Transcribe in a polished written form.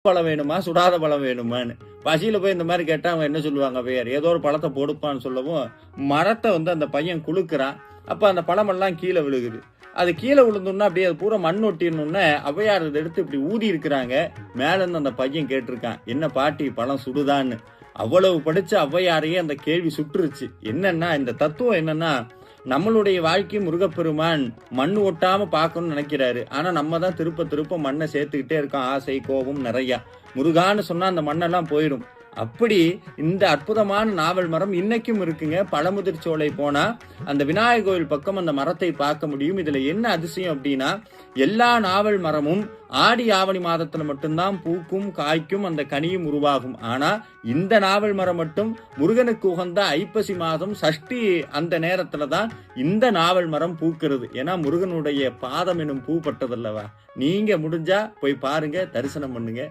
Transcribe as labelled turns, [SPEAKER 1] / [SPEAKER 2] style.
[SPEAKER 1] பழம் வேணுமா சுடாத பழம் வேணுமான்னு பசியில போய் இந்த மாதிரி கேட்டா அவங்க என்ன சொல்லுவாங்க, வேற ஏதோ ஒரு பழத்தை போடுப்பான்னு சொல்லவும் மரத்தை அந்த பையன் குலுக்குறான். அப்ப அந்த பழமெல்லாம் கீழே விழுகுது. அது கீழே விழுந்தோம்னா அப்படியே அது பூரா மண் ஒட்டிடணும்னு ஔவையார் அதை எடுத்து இப்படி ஊதி இருக்கிறாங்க. மேல இருந்து அந்த பையன் கேட்டிருக்கான், என்ன பாட்டி பழம் சுடுதான்னு. அவ்வளவு படிச்ச ஔவையாரையே அந்த கேள்வி சுட்டுருச்சு. என்னன்னா இந்த தத்துவம் என்னன்னா, நம்மளுடைய வாழ்க்கை முருகப்பெருமான் மண் ஒட்டாம பார்க்கணும்னு நினைக்கிறாரு. ஆனா நம்ம தான் திருப்ப திருப்ப மண்ணை சேர்த்துக்கிட்டே இருக்கோம். ஆசை கோபம் நிறைய. முருகான்னு சொன்னா அந்த மண்ணெல்லாம் போயிடும். அப்படி இந்த அற்புதமான நாவல் மரம் இன்னைக்கும் இருக்குங்க. பழமுதிர் சோலை போனா அந்த விநாயகர் கோயில் பக்கம் அந்த மரத்தை பார்க்க முடியும். இதுல என்ன அதிசயம் அப்படின்னா, எல்லா நாவல் மரமும் ஆடி ஆவணி மாதத்துல மட்டும்தான் பூக்கும் காய்க்கும் அந்த கனியும் உருவாகும். ஆனா இந்த நாவல் மரம் மட்டும் முருகனுக்கு உகந்த ஐப்பசி மாதம் சஷ்டி அந்த நேரத்துலதான் இந்த நாவல் மரம் பூக்கிறது. ஏன்னா முருகனுடைய பாதம் எனும் பூ பட்டதல்லவா. நீங்க முடிஞ்சா போய் பாருங்க, தரிசனம் பண்ணுங்க.